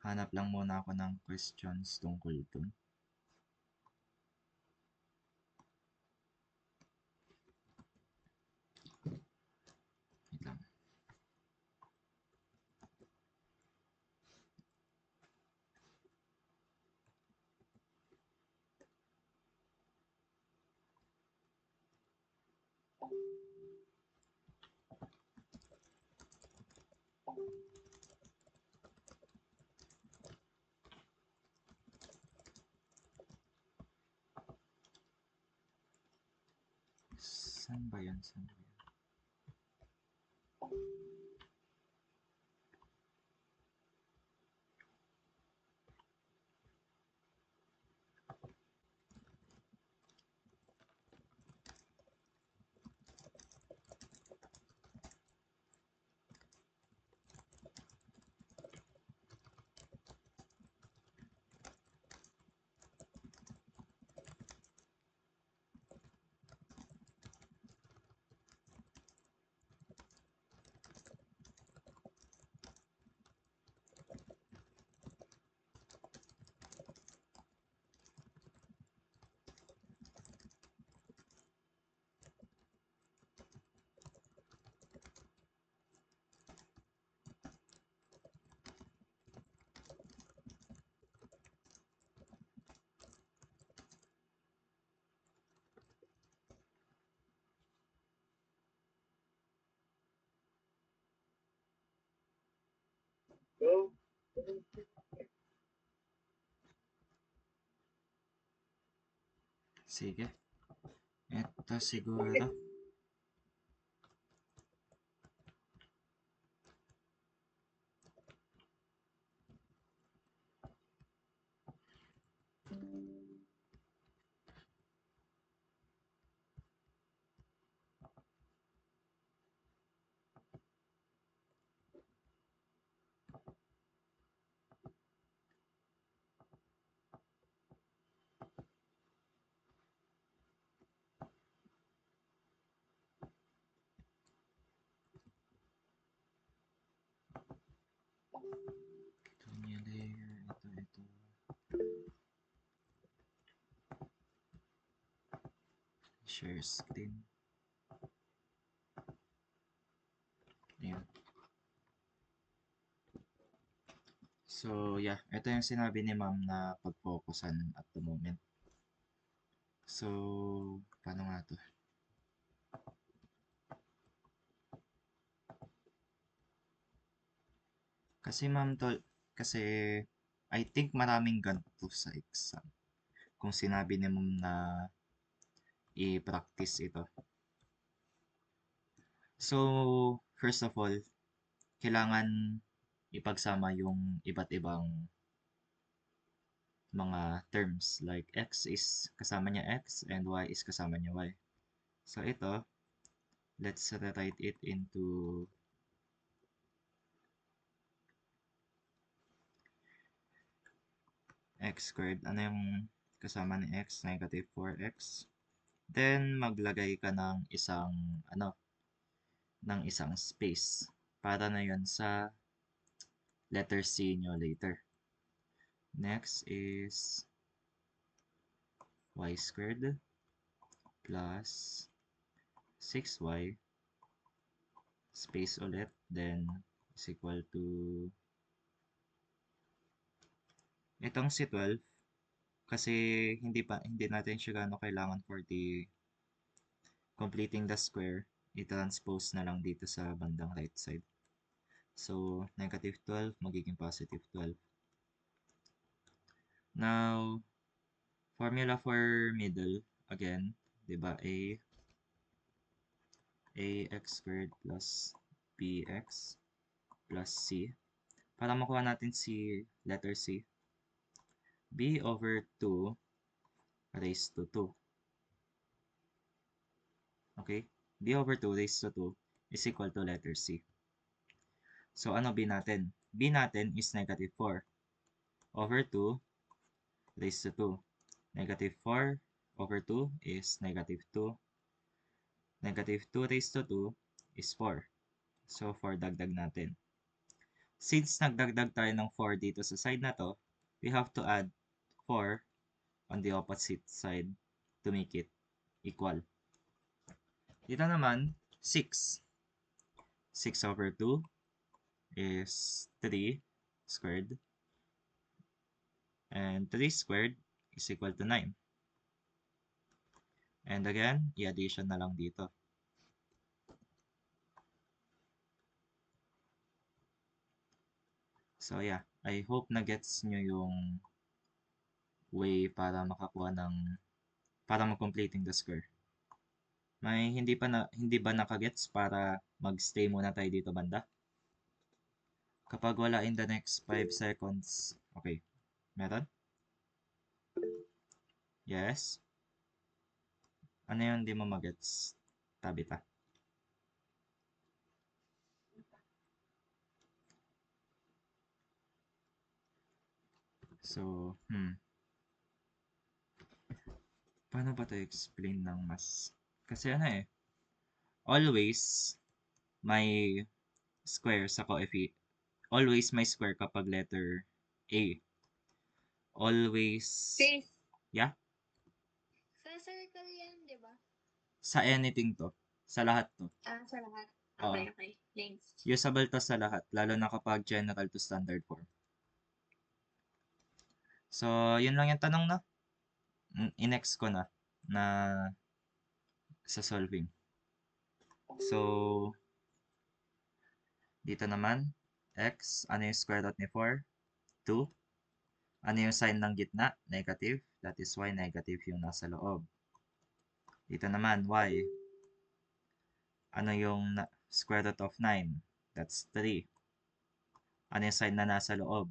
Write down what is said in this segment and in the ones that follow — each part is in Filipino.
Hanap lang muna ako ng questions tungkol dun. Wait lang. Saan ba yan? Saan ba yan? Sige. Ito siguro. Ito niya layer. Ito. Share screen. Ayan. So, yeah. Ito yung sinabi ni ma'am na pag-focusan at the moment. So, paano nga to? Kasi ma'am to, kasi I think maraming ganito sa exam. Kung sinabi ni ma'am na i-practice ito. So, first of all, kailangan ipagsama yung iba't ibang mga terms like x is kasama niya x and y is kasama niya y. So ito, let's rewrite it into x squared. Ano yung kasama ni x? Negative 4x. Then maglagay ka ng isang space para na yun sa letter C nyo later. Next is y squared plus 6y space ulit, then is equal to itong si 12 kasi hindi natin siya gaano kailangan for the completing the square, i-transpose na lang dito sa bandang right side. So, negative 12 magiging positive 12. Now, formula for middle, again, di ba, ax squared plus bx plus c. Para makuha natin si letter c, b over 2 raised to 2. Okay? B over 2 raised to 2 is equal to letter C. So, ano B natin? B natin is negative 4 over 2 raised to 2. Negative 4 over 2 is negative 2. Negative 2 raised to 2 is 4. So, 4 dagdag natin. Since nagdagdag tayo ng 4 dito sa side na to, we have to add 4 on the opposite side to make it equal. Dito naman, 6. 6 over 2 is 3 squared. And 3 squared is equal to 9. And again, i-addition na lang dito. So yeah, I hope na gets nyo yung way para makakuha ng, para mag-completing the square. May hindi ba nakagets para mag-stay muna tayo dito banda? Kapag wala in the next 5 seconds. Okay. Meron? Yes? Ano yung hindi mo magets? Tabita. So, paano ba to explain ng mas? Kasi ano eh, always may square sa coefficient. Always may square kapag letter A. Always. Chris, Yeah? sa circle yan, di ba? Sa anything to. Sa lahat to. Sa lahat. Oo. Okay, okay. Thanks. Usable to sa lahat. Lalo na kapag general to standard form. So, yun lang yung tanong na. I-next ko na sa solving. So, dito naman, x, ano yung square root ni 4? 2. Ano yung sign ng gitna? Negative. That is why negative yung nasa loob. Dito naman, y. Ano yung square root of 9? That's 3. Ano yung sign na nasa loob?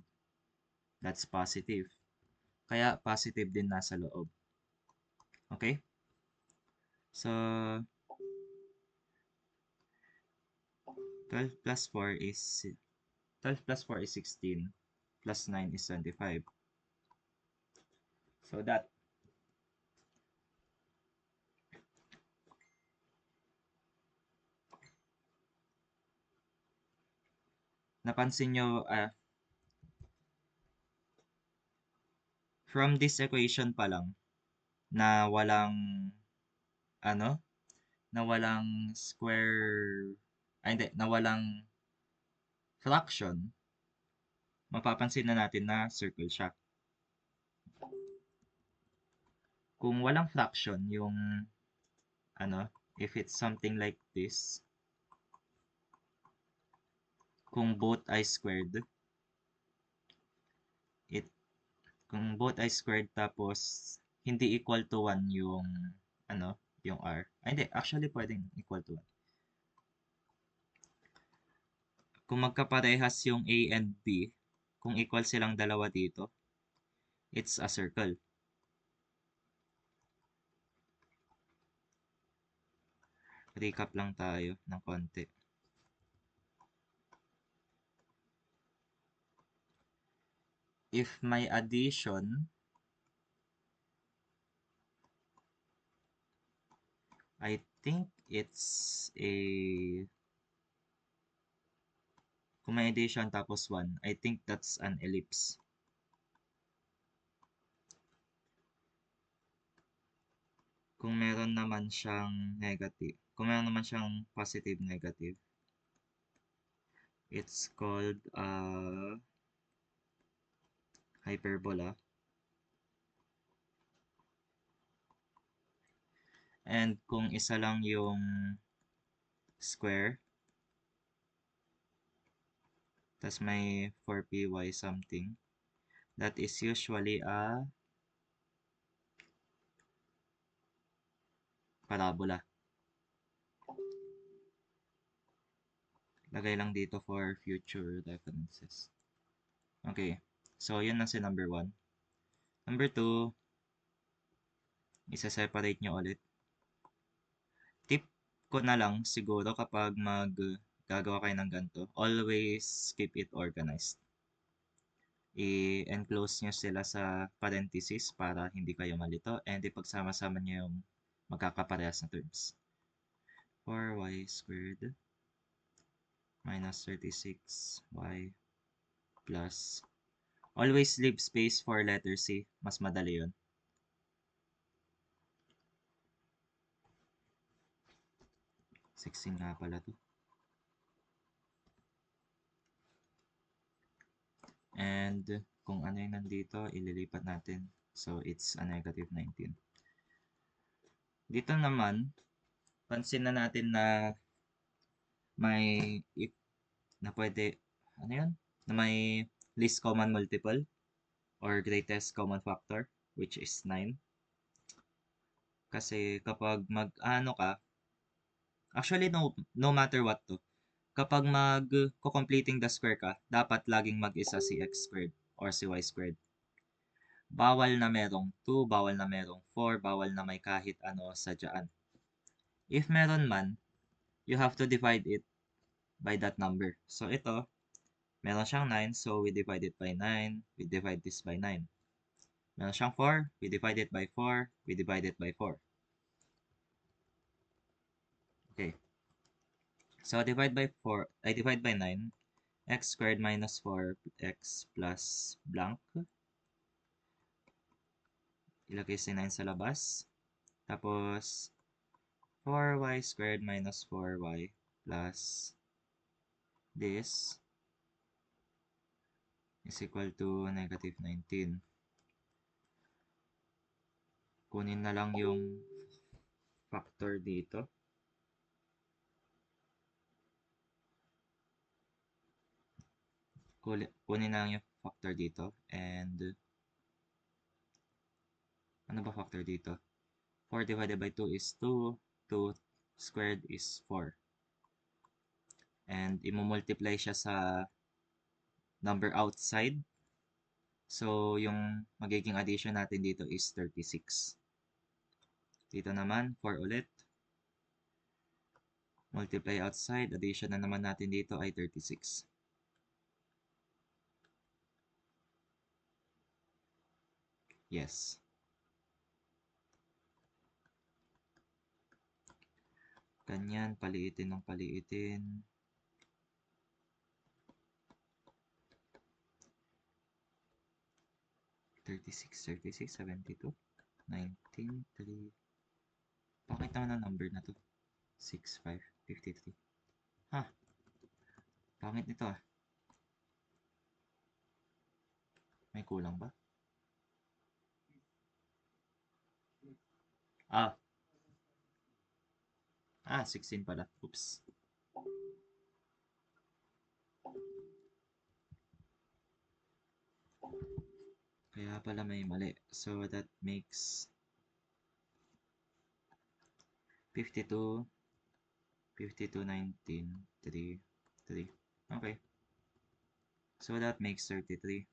That's positive. Kaya positive din nasa loob. Okay? So, 12 plus 4 is 12 plus 4 is 16. Plus 9 is 25. So that. Napansin nyo, from this equation pa lang, na walang, na walang square, hindi, na walang fraction, mapapansin na natin na circle siya. Kung walang fraction, yung, if it's something like this, kung both ay squared, kung both ay squared tapos hindi equal to 1 yung, yung r. Hindi, actually pwedeng equal to 1. Kung magkaparehas yung A and B, kung equal silang dalawa dito, it's a circle. Recap lang tayo ng konti. If may addition, I think it's a, kung may addition tapos 1, I think that's an ellipse. Kung meron naman siyang negative, kung meron naman siyang positive negative, it's called hyperbola. And kung isa lang yung square, tas may 4py something, that is usually a parabola. Lagay lang dito for future references. Okay, so yun na si number 1. Number 2, isa-separate nyo ulit. Tip ko na lang siguro kapag gagawa kayo ng ganito, always keep it organized. I-enclose nyo sila sa parenthesis para hindi kayo malito and ipagsama-sama nyo yung magkakaparehas na terms. 4y squared minus 36y plus, always leave space for letter C. Mas madali yun. Sixteen nga pala to. And kung ano yung nandito, ililipat natin. So, it's a negative 19. Dito naman, pansin na natin na may na pwede, ano yun? Na may least common multiple or greatest common factor, which is 9. Kasi kapag mag-ano ka, actually no matter what to, kapag mag-completing the square ka, dapat laging mag-isa si x squared or si y squared. Bawal na merong 2, bawal na merong 4, bawal na may kahit ano sa dyan. If meron man, you have to divide it by that number. So ito, meron siyang 9, so we divide it by 9, we divide this by 9. Meron siyang 4, we divide it by 4, we divide it by 4. Okay. So divide by 4, I divide by 9, x squared minus 4x plus blank. Ilagay si 9 sa labas. Tapos, 4y squared minus 4y plus this is equal to negative 19. Kunin na lang yung factor dito. Kunin na lang yung factor dito. And, ano ba factor dito? 4 divided by 2 is 2. 2 squared is 4. And, imumultiply siya sa number outside. So, yung magiging addition natin dito is 36. Dito naman, 4 ulit. Multiply outside, addition na naman natin dito ay 36. Yes. Ganyan, paliitin ng paliitin. Thirty-six, 72, 19, 3. Bakit naman ang number na to? 6, 5, 53. Ha? Pangit nito ah. May kulang ba? Ah. 16 pala. Oops. Kaya pala may mali. So that makes 52, 52, 19, 3, 3. Okay. So that makes 33.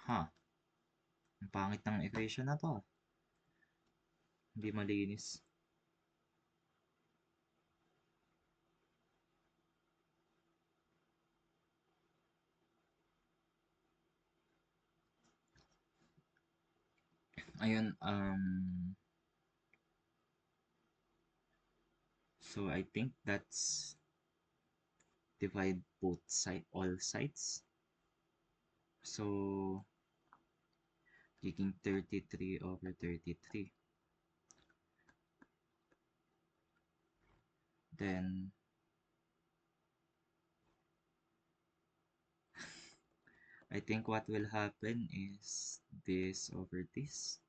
Huh. Ang pangit ng equation na to. Hindi malinis. Ayun, so I think that's divide all sides. So, taking 33 over 33. Then, I think what will happen is this over this.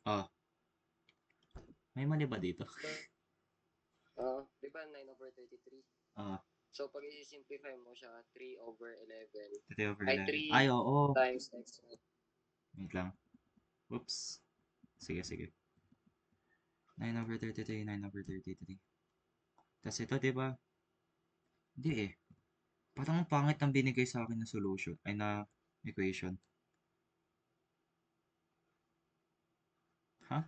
Oh, may mali ba dito? Di ba 9 over 33? Ah, So, pag i-simplify mo siya, 3 over 11. 3 over Ay, 11. 3 Ay, oo. times x. Wait lang. Oops. Sige, sige. 9 over 33, 9 over 33. Tapos ito, di ba? Hindi eh. Parang ang pangit ang binigay sa akin na solution. Ay na equation. Ha?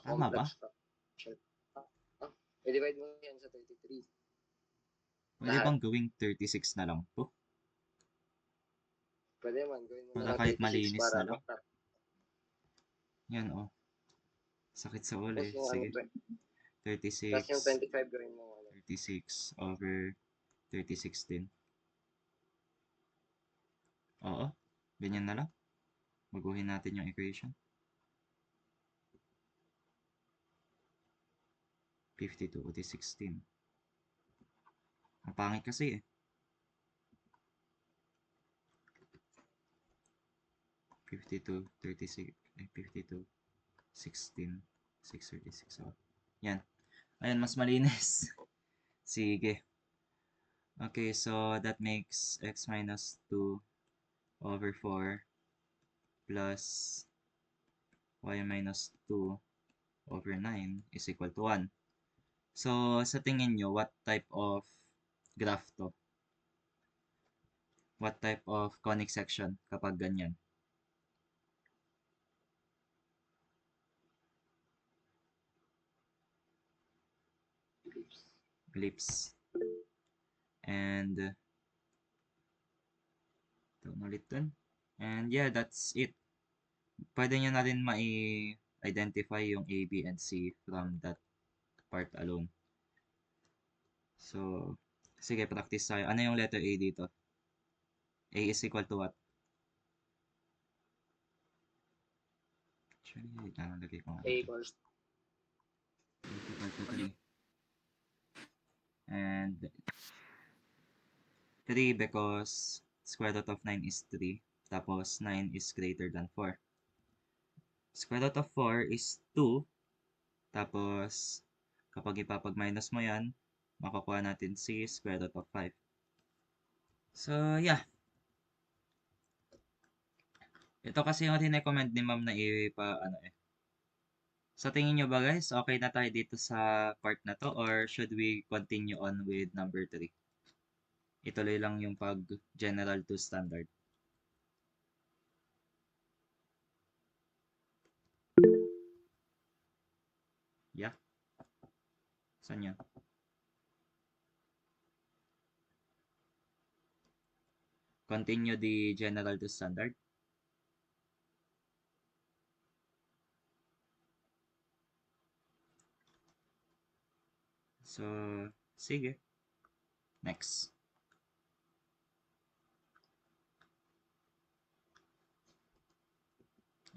Tama ba? Complex fraction. I-divide mo yan sa 33. Pwede Lahat. bang gawing 36 na lang to? Pwede man, gawin mo Para na lang kahit 36 malinis para na lang. matap. Yan oh. Sakit sa ulo Tapos eh. yung ano, Sige. tapos yung 36, 25 gawin mo ano. 36 over 36 din. Oo. Ganyan na lang. Baguhin natin yung equation. 52 o 16. Ang pangit kasi eh. 52, 36, 52, 16, 636. Oh. Yan. Ayan, mas malinis. Sige. Okay, so that makes x minus 2 over 4 plus y minus 2 over 9 is equal to 1. So, sa tingin nyo, what type of graph to? What type of conic section kapag ganyan? Ellipse. And ito ulit dun. And yeah, that's it. Pwede nyo na rin ma-identify yung A, B, and C from that part alone. So, sige, practice tayo. Ano yung letter A dito? A is equal to what? Actually, nalagay ko nga. A equals A is equal to 3. And 3 because square root of 9 is 3. Tapos 9 is greater than 4. Square root of 4 is 2. Tapos, kapag ipapag-minus mo yan, makukuha natin si square root of 5. So, yeah. Ito kasi yung recommend ni ma'am na Sa tingin nyo ba guys, okay na tayo dito sa part na to or should we continue on with number 3? Ituloy lang yung pag general to standard. Yeah. Saan yun? Continue the general to standard. So, sige. Next.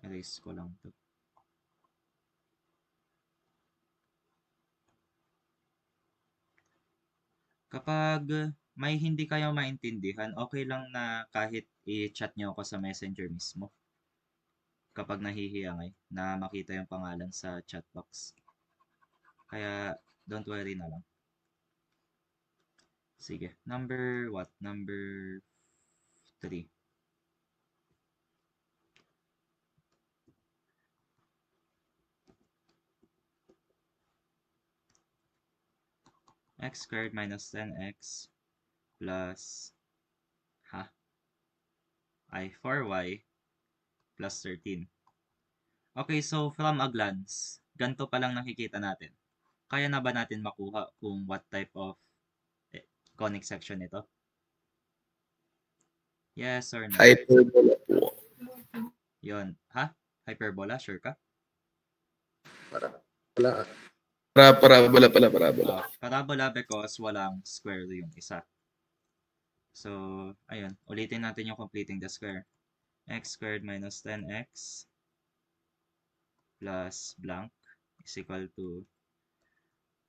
Erase ko lang to. Kapag may hindi kayo maintindihan, okay lang na kahit i-chat nyo ako sa messenger mismo. Kapag nahihiyangay, na makita yung pangalan sa chat box. Kaya, don't worry na lang. Sige. Number what? Number 3. X squared minus 10x plus I 4y plus 13. Okay, so from a glance, ganito pa lang nakikita natin. Kaya na ba natin makuha kung what type of conic section ito? Yes or no? Hyperbola po. Yon. Hyperbola? Sure ka? wala. Parabola pala, parabola. Parabola because walang square yung isa. So, ayun. Ulitin natin yung completing the square. X squared minus 10x plus blank is equal to,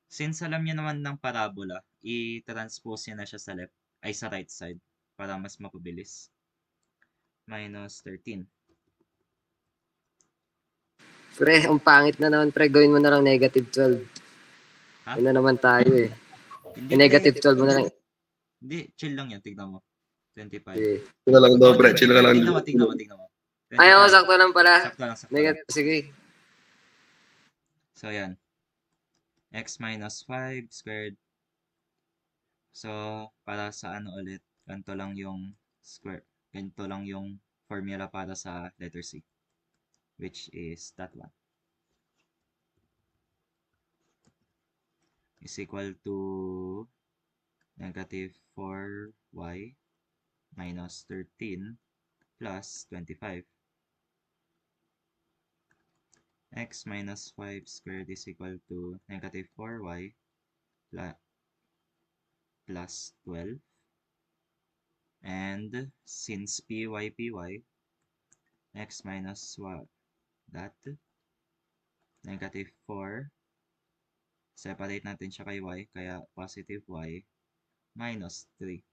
since alam nyo naman ng parabola, i-transpose nyo na siya sa left, ay sa right side, para mas mapabilis. Minus 13. Pre, ang pangit na naman pre, gawin mo na lang negative 12. Yun na naman tayo eh. Hindi, Negative 12 mo na lang. Hindi, chill lang yan. Tignan mo. 25. Sige. Chill lang daw, pre. Chill lang. Tignan mo. Ay, ako, sakto lang pala. Sakto lang. Negative, sige. So, yan. X minus 5 squared So, para sa ano ulit, ganito lang yung square. Ganito lang yung formula para sa letter C, which is that one. Is equal to negative 4y minus 13 plus 25. X minus 5 squared is equal to negative 4y plus 12. And since py, x minus what? That negative 4. Separate natin siya kay y, kaya positive y minus 3.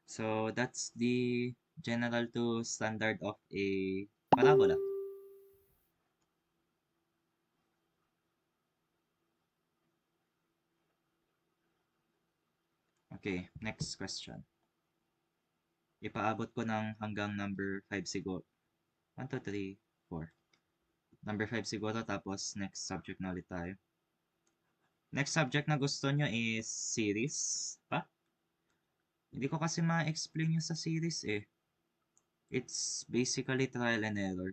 So that's the general to standard of a parabola. Okay, next question. Ipaabot ko ng hanggang number 5 siguro. 1, 2, 3, 4. Number 5 siguro, tapos next subject na ulit tayo. Next subject na gusto nyo is series pa? Hindi ko kasi ma-explain yung sa series eh. It's basically trial and error.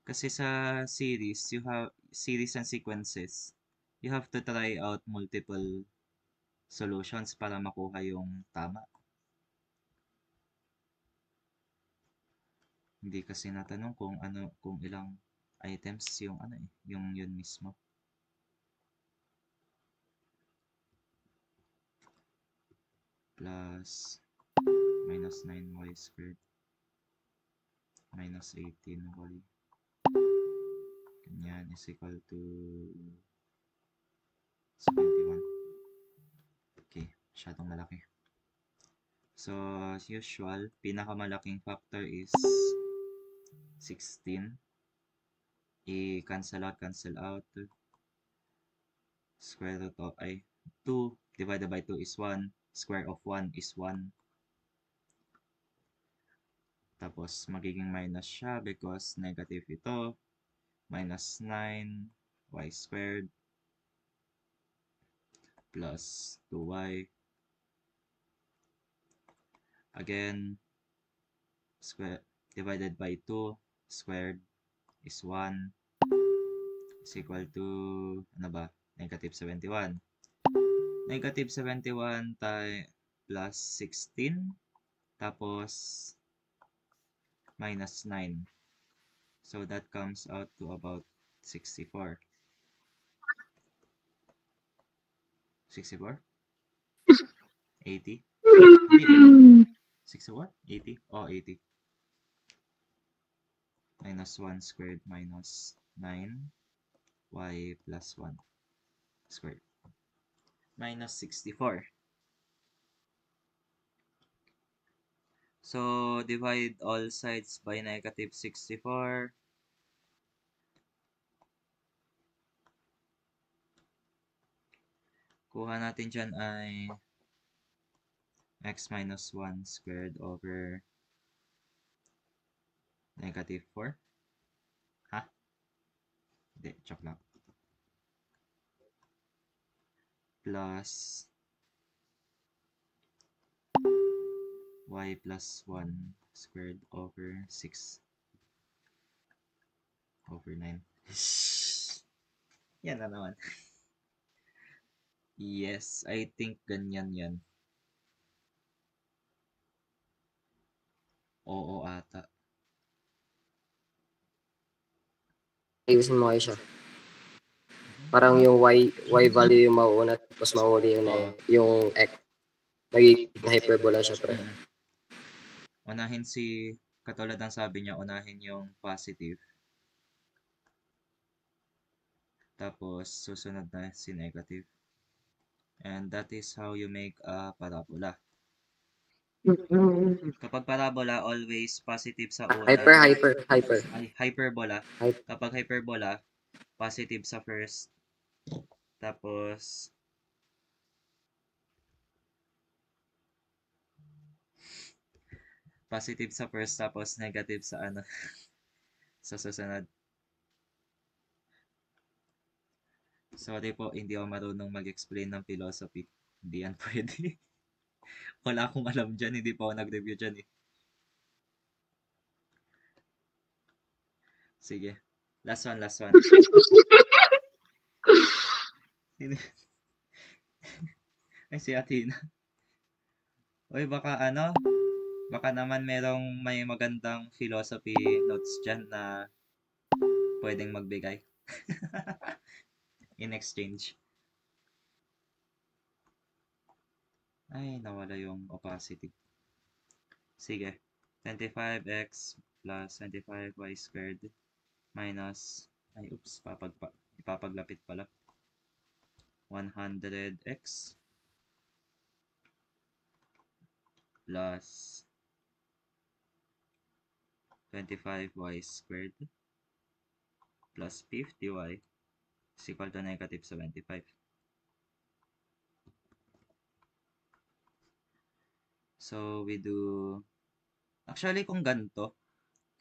Kasi sa series, you have series and sequences. You have to try out multiple solutions para makuha yung tama. Hindi kasi natanong kung ano, kung ilang items yung ano eh, yung yun mismo. Plus minus 9y squared minus 18y. Ganyan is equal to 71. Okay, masyadong malaki. So, as usual, pinakamalaking factor is 16. I-cancel out. Square root of, 2 divided by 2 is 1. Square of 1 is 1. Tapos, magiging minus siya because negative ito. Minus 9y squared plus 2y. Again, square divided by 2 squared is 1 is equal to, ano ba? Negative 71. Negative 71 plus 16 tapos minus 9. So that comes out to about 64. 64? 80? Hindi. 64? 80? Oh, 80. Minus 1 squared minus 9 y plus 1 squared. Minus 64. So, divide all sides by negative 64. Kuha natin dyan ay x minus 1 squared over negative 4. Ha? Hindi, joke lang. Plus y plus 1 squared over 6 over 9. Yan na naman. Yes, I think ganyan yan. Oo ata. Ayusin mo kayo siya. Parang yung y value yung mauuna, tapos mauli yung x. Magiging hyperbola siya, pre. Unahin katulad ng sabi niya, unahin yung positive. Tapos, susunod na si negative. And that is how you make a parabola. Kapag parabola, always positive sa una. Hyper. Hyperbola. Kapag hyperbola, positive sa first. Tapos, Positive sa first tapos negative sa ano sa susunod. Sorry po, hindi ako marunong mag-explain ng philosophy. Hindi yan pwede. Wala akong alam dyan, hindi pa ako nag-review dyan eh. Sige. Last one, last one. Ay, si Athena. Uy, baka ano, baka naman merong may magandang philosophy notes dyan na pwedeng magbigay. In exchange. Ay, nawala yung opacity. Sige. 25x plus 25y squared minus, ay, oops, ipapaglapit pala. 100x plus 25y squared plus 50y is equal to negative 75. So, we do... Actually, kung ganito,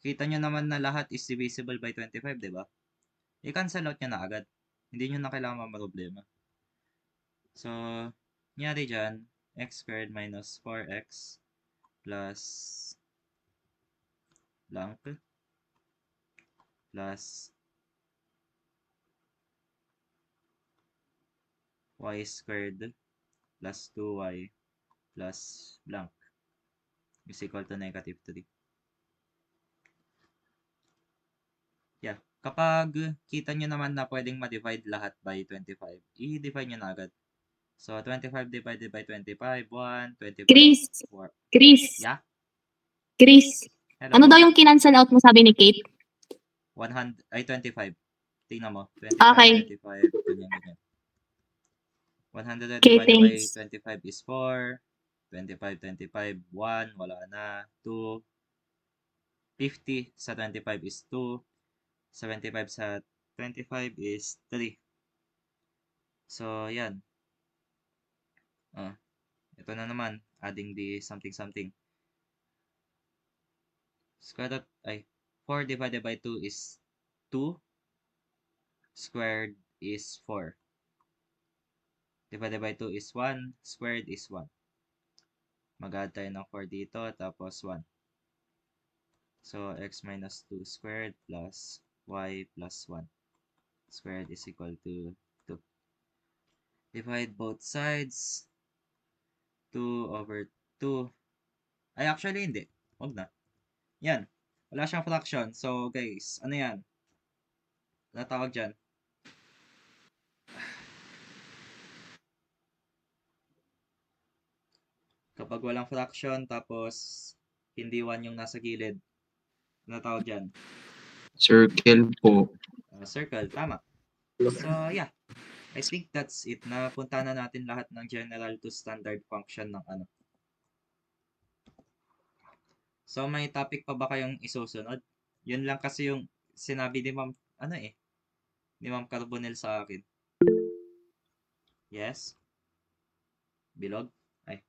kita nyo naman na lahat is divisible by 25, di ba? I-cancel out nyo na agad. Hindi nyo na kailangan problema. So, nyari dyan, x squared minus 4x plus blank plus y squared plus 2y plus blank is equal to negative 3. Yeah. Kapag kita nyo naman na pwedeng ma-divide lahat by 25, i-divide nyo na agad. So, 25 divided by 25, 1, 25, Chris, 4. Chris, Yeah? Chris. Hello Ano po. daw yung kinancel out mo sabi ni Kate? 100, ay 25. Tingnan mo. 25, Okay. 25, ganyan, ganyan. 100 Okay, divided by thanks. 25 is 4. 25, 25, 1, wala na. 2. 50 sa 25 is 2. 75 sa 25 is 3. So, yan. Ito na naman. Adding the something something. Square root, ay, 4 divided by 2 is 2. Squared is 4. Divided by 2 is 1. Squared is 1. Mag-add tayo ng 4 dito, tapos 1. So, x minus 2 squared plus y plus 1 squared is equal to 2. Divide both sides. 2 over 2. Ay, actually, hindi. Huwag na. Yan. Wala siyang fraction. So, guys, ano yan? Ano tawag dyan? Kapag walang fraction, tapos hindi 1 yung nasa gilid, ano tawag dyan? Circle po. Circle. Tama. So, yeah. I think that's it. Napunta na natin lahat ng general to standard function ng ano. So, may topic pa ba kayong isusunod? Yun lang kasi yung sinabi ni Ma'am, ni Ma'am Carbonell sa akin. Yes? Bilog? Ay.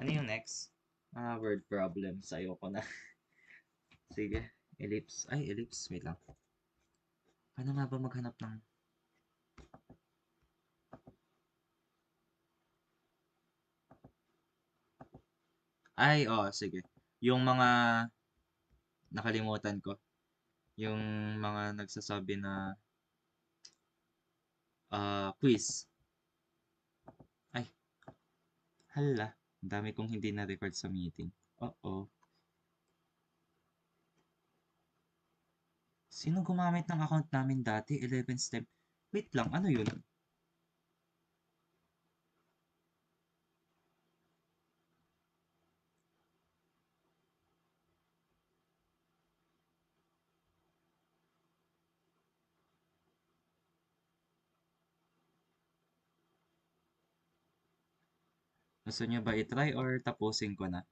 Ano yung next? Word problems. Ayoko na. Sige. Ellipse. Ay, ellipse. Wait lang. Paano nga ba maghanap ng... Ay, sige. Yung mga... Nakalimutan ko. Yung mga nagsasabi na... quiz. Ay. Hala. Ang dami kong hindi na-record sa meeting. Uh-oh. Sino gumamit ng account namin dati? 11 step. Wait lang, ano yun? Gusto nyo ba i-try or tapusin ko na?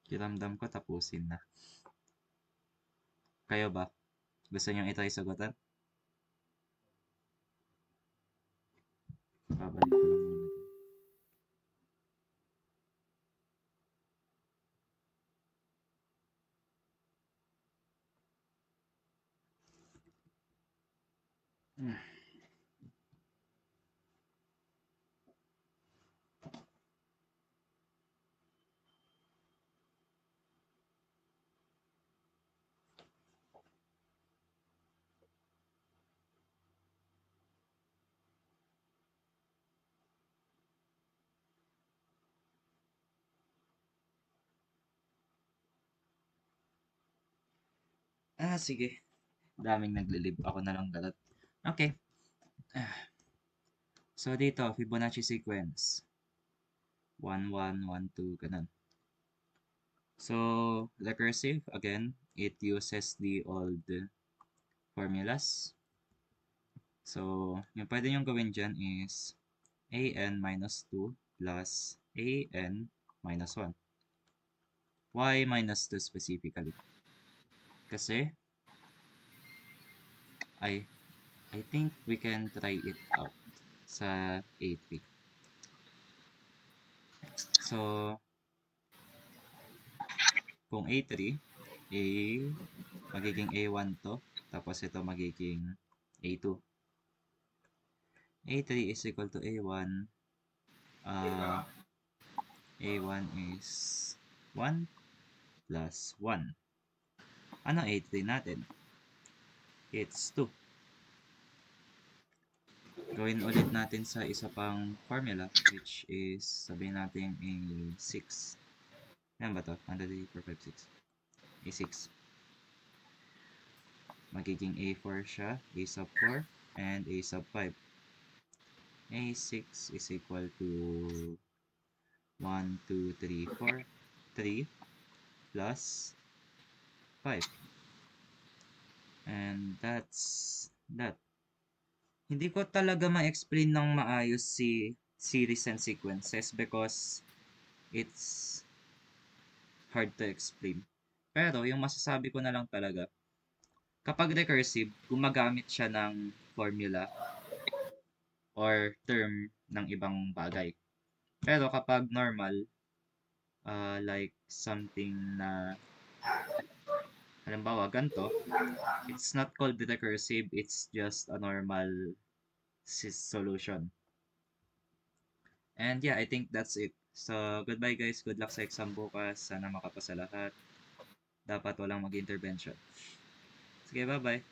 Kiramdam ko tapusin na. Kayo ba? Gusto nyo i-try sagutan? Babalik ko lang muna. Sige. Daming naglilib. Ako na lang galot. Okay. So, dito, Fibonacci sequence. 1, 1, 1, 2, ganun. So, recursive, again, it uses the old formulas. So, yung pwede nyo gawin dyan is an minus 2 plus an minus 1. Why minus 2 specifically? Kasi, I think we can try it out sa A3. So, kung A3, magiging A1 to, tapos ito magiging A2. A3 is equal to A1. A1 is 1 plus 1. Ano A3 natin? It's 2. Gawin ulit natin sa isa pang formula, which is, sabihin natin A6. Yan ba to? 1, 2, 3, 4, 5, 6. A6. Magiging A4 siya, A sub 4, and A sub 5. A6 is equal to 1, 2, 3, 4, 3 plus 5. And that's that. Hindi ko talaga ma-explain ng maayos si series and sequences because it's hard to explain. Pero yung masasabi ko na lang talaga, kapag recursive, gumagamit siya ng formula or term ng ibang bagay. Pero kapag normal, like something na halimbawa ganito, it's not called recursive, it's just a normal solution. And yeah, I think that's it. So, goodbye guys. Good luck sa exam bukas. Sana makapasa lahat. Dapat walang mag-intervention. Sige, bye-bye.